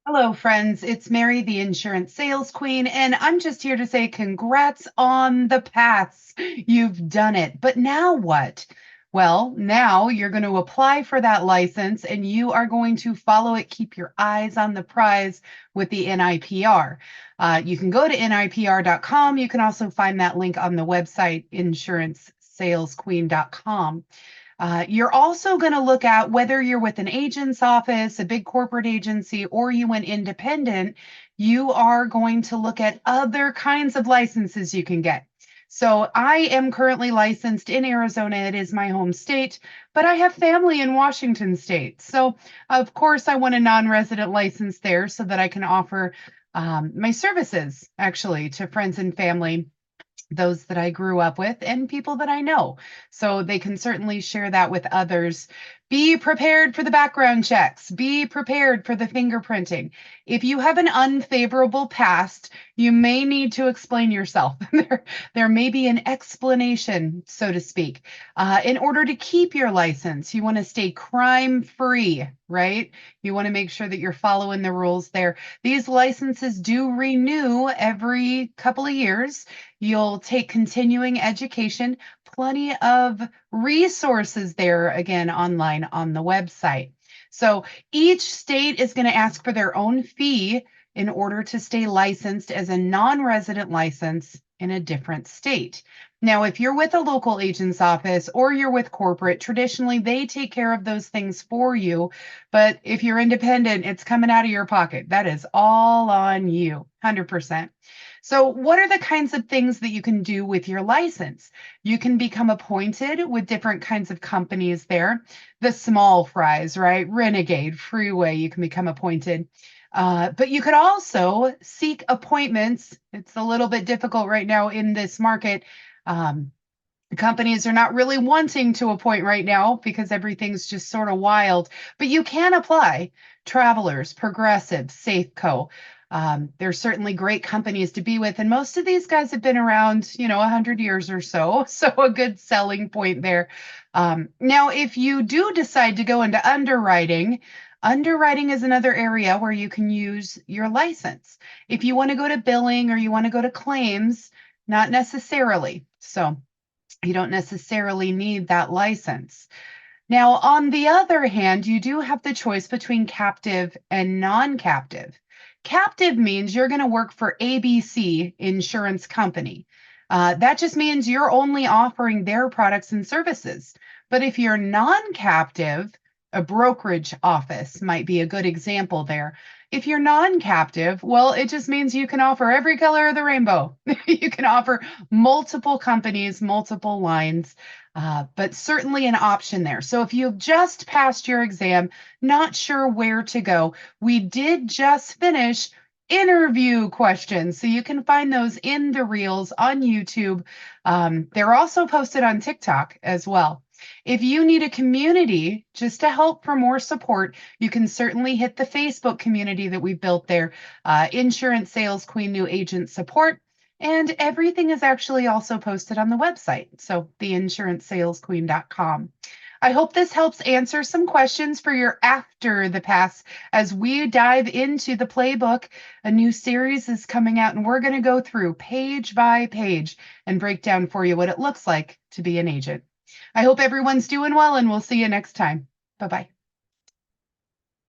Hello, friends. It's Mary, the insurance sales queen, and I'm just here to say congrats on the pass. You've done it. But now what? Well, now you're going to apply for that license and you are going to follow it. Keep your eyes on the prize with the NIPR. You can go to NIPR.com. You can also find that link on the website, insurancesalesqueen.com. You're also going to look at whether you're with an agent's office, a big corporate agency, or you went independent. You are going to look at other kinds of licenses you can get. So I am currently licensed in Arizona. It is my home state, but I have family in Washington state. So, of course, I want a non resident license there so that I can offer my services actually to friends and family, those that I grew up with and people that I know. So they can certainly share that with others. Be prepared for the background checks. Be prepared for the fingerprinting. If you have an unfavorable past, you may need to explain yourself. there may be an explanation, so to speak. In order to keep your license, you want to stay crime free, right? You want to make sure that you're following the rules there. These licenses do renew every couple of years. You'll take continuing education, plenty of resources there again online on the website. So each state is going to ask for their own fee in order to stay licensed as a non-resident license in a different state. Now, if you're with a local agent's office or you're with corporate, traditionally they take care of those things for you. But if you're independent, it's coming out of your pocket. That is all on you, 100%. So, what are the kinds of things that you can do with your license? You can become appointed with different kinds of companies there. The small fries, right? Renegade, Freeway, you can become appointed. But you could also seek appointments. It's a little bit difficult right now in this market. Um, Companies are not really wanting to appoint right now because everything's just sort of wild, but you can apply. Travelers, Progressive, Safeco. There's certainly great companies to be with, and most of these guys have been around, 100 years or so, so a good selling point there. Now, if you do decide to go into underwriting, underwriting is another area where you can use your license. If you want to go to billing or you want to go to claims, not necessarily. So, you don't necessarily need that license. Now, on the other hand, you do have the choice between captive and non captive. Captive means you're going to work for ABC Insurance Company. That just means you're only offering their products and services. But if you're non captive, a brokerage office might be a good example there. If you're non captive, well, it just means you can offer every color of the rainbow. You can offer multiple companies, multiple lines, but certainly an option there. So if you've just passed your exam, not sure where to go, we did just finish interview questions. So you can find those in the reels on YouTube. They're also posted on TikTok as well. If you need a community just to help for more support, you can certainly hit the Facebook community that we built there, Insurance Sales Queen New Agent Support. And everything is actually also posted on the website, so theinsurancesalesqueen.com. I hope this helps answer some questions for your after the pass as we dive into the playbook. A new series is coming out, and we're going to go through page by page and break down for you what it looks like to be an agent. I hope everyone's doing well, and we'll see you next time. Bye bye.